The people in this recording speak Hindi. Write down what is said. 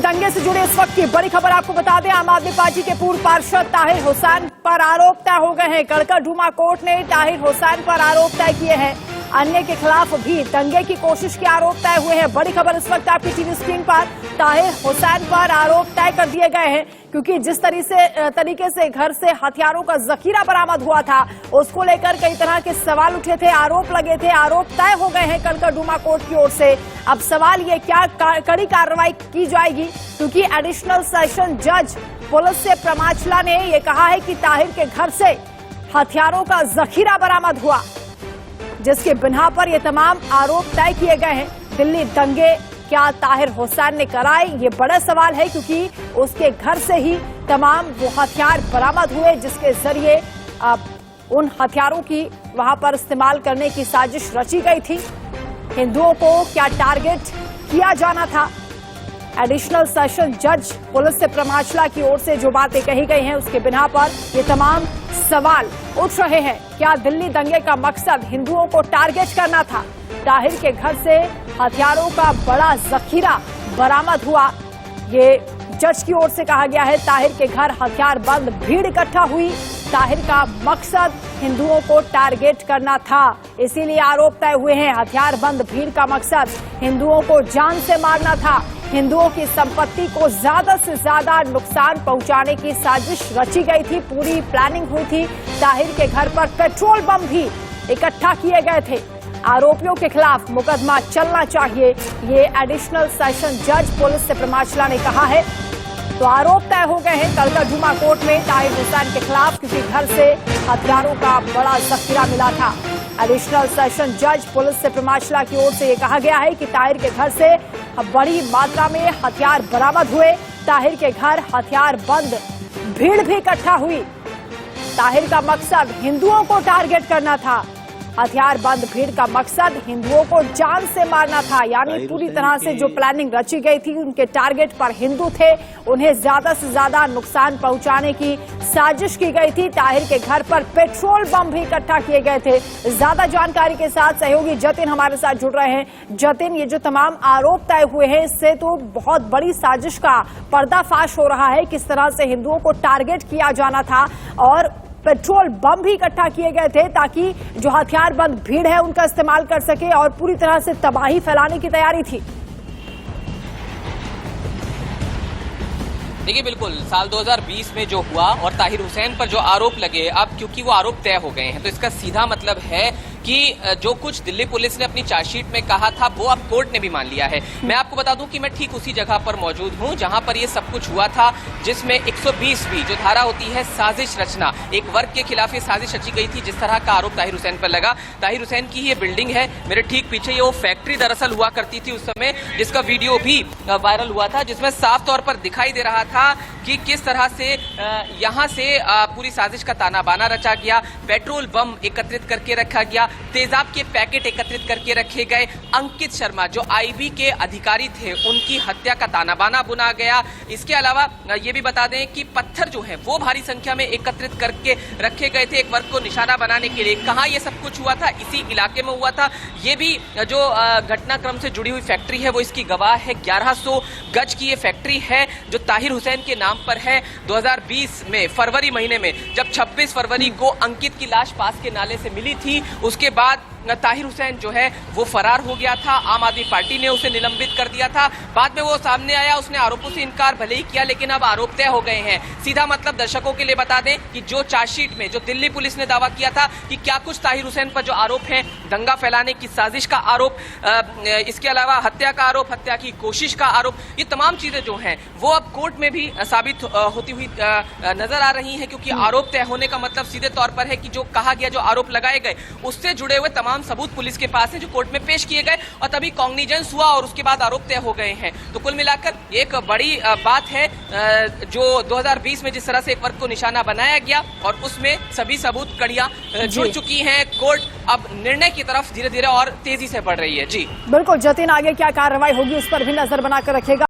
दंगे से जुड़े इस वक्त की बड़ी खबर आपको बता दें। आम आदमी पार्टी के पूर्व पार्षद ताहिर हुसैन पर आरोप तय हो गए हैं। कड़कड़डूमा कोर्ट ने ताहिर हुसैन पर आरोप तय किए हैं। अन्य के खिलाफ भी दंगे की कोशिश के आरोप तय हुए हैं। बड़ी खबर इस वक्त आपकी टीवी स्क्रीन पर। ताहिर हुसैन पर आरोप तय कर दिए गए हैं क्योंकि जिस तरीके से घर से हथियारों का जखीरा बरामद हुआ था उसको लेकर कई तरह के सवाल उठे थे, आरोप लगे थे। आरोप तय हो गए हैं कड़कड़डूमा कोर्ट की ओर से। अब सवाल ये क्या कड़ी कार्रवाई की जाएगी, क्योंकि एडिशनल सेशन जज पुलिस से प्रमाचला ने ये कहा है कि ताहिर के घर से हथियारों का जखीरा बरामद हुआ, जिसके बिना पर ये तमाम आरोप तय किए गए हैं। दिल्ली दंगे क्या ताहिर हुसैन ने कराए, ये बड़ा सवाल है, क्योंकि उसके घर से ही तमाम वो हथियार बरामद हुए जिसके जरिए उन हथियारों की वहां पर इस्तेमाल करने की साजिश रची गई थी। हिंदुओं को क्या टारगेट किया जाना था। एडिशनल सेशन जज पुलिस से प्रमाचला की ओर से जो बातें कही गई हैं उसके बिना पर ये तमाम सवाल उठ रहे हैं। क्या दिल्ली दंगे का मकसद हिंदुओं को टारगेट करना था? ताहिर के घर से हथियारों का बड़ा जखीरा बरामद हुआ, ये जज की ओर से कहा गया है। ताहिर के घर हथियार बंद भीड़ इकट्ठा हुई। ताहिर का मकसद हिंदुओं को टारगेट करना था, इसीलिए आरोप तय हुए हैं। हथियार बंद भीड़ का मकसद हिंदुओं को जान से मारना था। हिंदुओं की संपत्ति को ज्यादा से ज्यादा नुकसान पहुंचाने की साजिश रची गई थी, पूरी प्लानिंग हुई थी। ताहिर के घर पर पेट्रोल बम भी इकट्ठा किए गए थे। आरोपियों के खिलाफ मुकदमा चलना चाहिए, ये एडिशनल सेशन जज पुलिस से प्रमाचला ने कहा है। तो आरोप तय हो गए हैं कड़कड़डूमा कोर्ट में ताहिर हुसैन के खिलाफ, क्योंकि घर से हथियारों का बड़ा जखीरा मिला था। एडिशनल सेशन जज पुलिस से प्रमाचला की ओर से यह कहा गया है कि ताहिर के घर से बड़ी मात्रा में हथियार बरामद हुए। ताहिर के घर हथियार बंद भीड़ भी इकट्ठा हुई। ताहिर का मकसद हिंदुओं को टारगेट करना था। हथियार बंद भीड़ का मकसद हिंदुओं को जान से मारना था, यानी पूरी तरह से जो प्लानिंग रची गई थी उनके टारगेट पर हिंदू थे, उन्हें ज्यादा से ज्यादा नुकसान पहुंचाने की साजिश की गई थी। ताहिर के घर पर पेट्रोल बम भी इकट्ठा किए गए थे। ज्यादा जानकारी के साथ सहयोगी जतिन हमारे साथ जुड़ रहे हैं। जतिन, ये जो तमाम आरोप तय हुए हैं इससे तो बहुत बड़ी साजिश का पर्दाफाश हो रहा है। किस तरह से हिंदुओं को टारगेट किया जाना था और पेट्रोल बम भी इकट्ठा किए गए थे ताकि जो हथियार बंद भीड़ है उनका इस्तेमाल कर सके और पूरी तरह से तबाही फैलाने की तैयारी थी। देखिए, बिल्कुल साल 2020 में जो हुआ और ताहिर हुसैन पर जो आरोप लगे, अब क्योंकि वो आरोप तय हो गए हैं तो इसका सीधा मतलब है कि जो कुछ दिल्ली पुलिस ने अपनी चार्जशीट में कहा था वो अब कोर्ट ने भी मान लिया है। मैं आपको बता दूं कि मैं ठीक उसी जगह पर मौजूद हूं जहां पर ये सब कुछ हुआ था, जिसमें 120 जो धारा होती है साजिश रचना, एक वर्ग के खिलाफ ये साजिश रची गई थी, जिस तरह का आरोप ताहिर हुसैन पर लगा। ताहिर हुसैन की ये बिल्डिंग है, मेरे ठीक पीछे ये वो फैक्ट्री दरअसल हुआ करती थी उस समय, जिसका वीडियो भी वायरल हुआ था, जिसमें साफ तौर पर दिखाई दे रहा था कि किस तरह से यहाँ से पूरी साजिश का ताना बाना रचा गया। पेट्रोल बम एकत्रित करके रखा गया, तेजाब के पैकेट एकत्रित करके रखे गए। अंकित शर्मा जो आईबी के अधिकारी थे उनकी हत्या का ताना बाना बुना गया। इसके अलावा ये भी बता दें कि पत्थर जो है वो भारी संख्या में एकत्रित करके रखे गए थे एक वर्ग को निशाना बनाने के लिए। कहाँ ये सब कुछ हुआ था? इसी इलाके में हुआ था। ये भी जो घटनाक्रम से जुड़ी हुई फैक्ट्री है वो इसकी गवाह है। 1100 गज की ये फैक्ट्री है जो ताहिर हुसैन के नाम पर है। 2020 में फरवरी महीने में जब 26 फरवरी को अंकित की लाश पास के नाले से मिली थी, उसके बाद ताहिर हुसैन जो है वो फरार हो गया था। आम आदमी पार्टी ने उसे निलंबित कर दिया था। बाद में वो सामने आया, उसने आरोपों से इनकार भले ही किया, लेकिन अब आरोप तय हो गए हैं। सीधा मतलब दर्शकों के लिए बता दें कि जो चार्जशीट में जो दिल्ली पुलिस ने दावा किया था कि क्या कुछ ताहिर हुसैन पर जो आरोप है, दंगा फैलाने की साजिश का आरोप, इसके अलावा हत्या का आरोप, हत्या की कोशिश का आरोप, ये तमाम चीजें जो हैं वो अब कोर्ट में भी साबित होती हुई नजर आ रही है, क्योंकि आरोप तय होने का मतलब सीधे तौर पर है कि जो कहा गया, जो आरोप लगाए गए उससे जुड़े हुए तमाम सबूत पुलिस के पास है जो कोर्ट में पेश किए गए और तभी कॉग्निजेंस हुआ और उसके बाद आरोप तय हो गए हैं। तो कुल मिलाकर एक बड़ी बात है जो 2020 में जिस तरह से एक वर्ग को निशाना बनाया गया और उसमें सभी सबूत कड़ियां जुड़ चुकी हैं। कोर्ट अब निर्णय की तरफ धीरे धीरे और तेजी से बढ़ रही है। जी बिल्कुल जतिन, आगे क्या कार्रवाई होगी उस पर भी नजर बनाकर रखेगा।